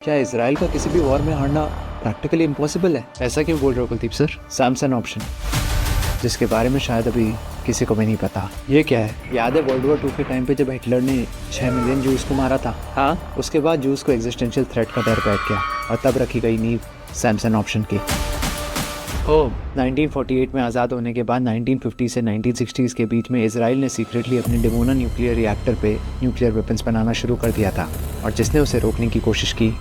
क्या इजराइल का किसी भी वॉर में हारना प्रैक्टिकली इम्पॉसिबल है? ऐसा क्यों बोल रहे हो कुलदीप सर? सैमसन ऑप्शन, जिसके बारे में शायद अभी किसी को भी नहीं पता। ये क्या है? याद है वर्ल्ड वॉर 2 के टाइम पे जब हिटलर ने 6 मिलियन जूस को मारा था? हाँ, उसके बाद जूस को एग्जिस्टेंशियल थ्रेट का डर बैठ गया और तब रखी गई नींव सैमसन ऑप्शन की। 1948 में आज़ाद होने के बाद 1950 से 1960s के बीच में इजराइल ने सीक्रेटली अपने डिमोना न्यूक्लियर रिएक्टर पे न्यूक्लियर वेपन्स बनाना शुरू कर दिया था और जिसने उसे रोकने की कोशिश की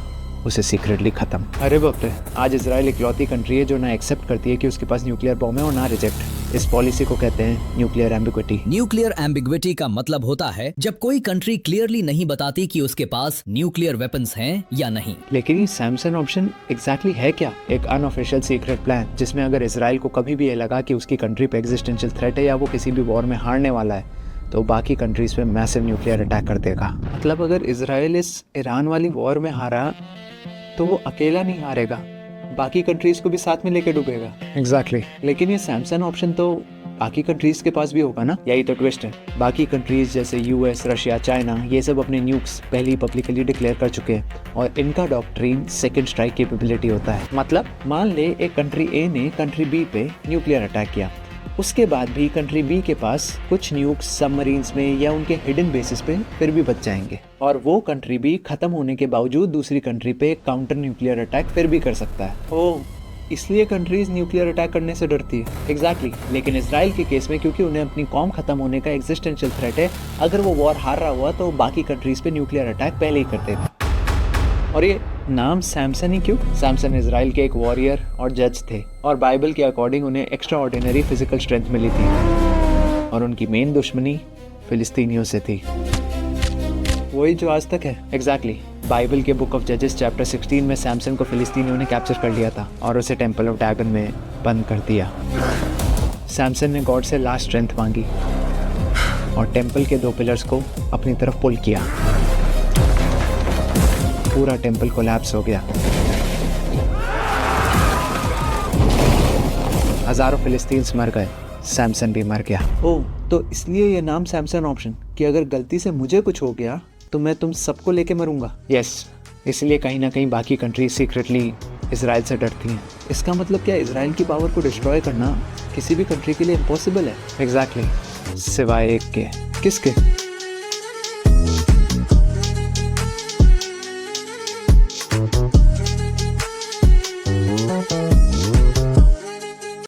उसे सीक्रेटली खत्म। अरे बाप रे, आज इजराइल इकलौती कंट्री है जो ना एक्सेप्ट करती है कि उसके पास न्यूक्लियर बॉम्ब है और ना रिजेक्ट। इस पॉलिसी को कहते हैं न्यूक्लियर एम्बिग्विटी। न्यूक्लियर एम्बिग्विटी का मतलब होता है जब कोई कंट्री क्लियरली नहीं बताती कि उसके पास न्यूक्लियर वेपन्स हैं या नहीं। लेकिन ये सैमसन ऑप्शन एग्जैक्टली है क्या? एक अनऑफिशियल सीक्रेट प्लान जिसमें अगर इजराइल को कभी भी ये लगा कि उसकी कंट्री पे एग्जिस्टेंशियल थ्रेट है या वो किसी भी वॉर में हारने वाला है तो बाकी कंट्रीज पे मैसिव न्यूक्लियर अटैक कर देगा। मतलब अगर इजराइल इस ईरान वाली वॉर में हारा तो वो अकेला नहीं हारेगा, बाकी कंट्रीज को भी साथ में लेके डूबेगा। एग्जैक्टली। लेकिन ये सैमसन ऑप्शन तो बाकी कंट्रीज के पास भी होगा ना? यही तो ट्विस्ट है। बाकी कंट्रीज जैसे यूएस, रशिया, चाइना, ये सब अपने न्यूक्स पहले ही पब्लिकली डिक्लेयर कर चुके हैं और इनका डॉक्ट्रिन सेकंड स्ट्राइक कैपेबिलिटी होता है। मतलब मान ले एक कंट्री ए ने कंट्री बी पे न्यूक्लियर अटैक किया, उसके बाद भी कंट्री बी के पास कुछ न्यूक्स सबमरीन्स में या उनके हिडन बेसिस पे फिर भी बच जाएंगे और वो कंट्री बी खत्म होने के बावजूद दूसरी कंट्री पे काउंटर न्यूक्लियर अटैक फिर भी कर सकता है। ओह, इसलिए कंट्रीज न्यूक्लियर अटैक करने से डरती है। एग्जैक्टली। लेकिन इजराइल के केस में क्योंकि उन्हें अपनी कौम खत्म होने का एग्जिस्टेंशियल थ्रेट है, अगर वो वॉर हार रहा हुआ तो बाकी कंट्रीज पे न्यूक्लियर अटैक पहले ही कर देगा। और ये नाम सैमसन ही क्यों? सैमसन इजराइल के एक वॉरियर और जज थे और बाइबल के अकॉर्डिंग उन्हें एक्स्ट्रा ऑर्डिनरी फिजिकल स्ट्रेंथ मिली थी और उनकी मेन दुश्मनी फिलिस्तीनियों से थी, वही जो आज तक है। एग्जैक्टली। बाइबल के बुक ऑफ जजेस चैप्टर 16 में सैमसन को फिलिस्तीनियों ने कैप्चर कर लिया था और उसे टेंपल ऑफ डैगन में बंद कर दिया। सैमसन ने गॉड से लास्ट स्ट्रेंथ मांगी और टेंपल के 2 पिलर्स को अपनी तरफ पुल किया। पूरा टेंपल कोलैप्स हो गया, हजारों फिलिस्तीन्स मर गए, सैमसन भी मर गया। ओह, तो इसलिए ये नाम सैमसन ऑप्शन कि अगर गलती से मुझे कुछ हो गया तो मैं तुम सबको लेके मरूंगा। यस, इसलिए कहीं ना कहीं बाकी कंट्रीज सीक्रेटली इजराइल से डरती हैं। इसका मतलब क्या इजराइल की पावर को डिस्ट्रॉय करना किसी भी कंट्री के लिए इम्पॉसिबल है? एग्जैक्टली, सिवाय एक के। किसके?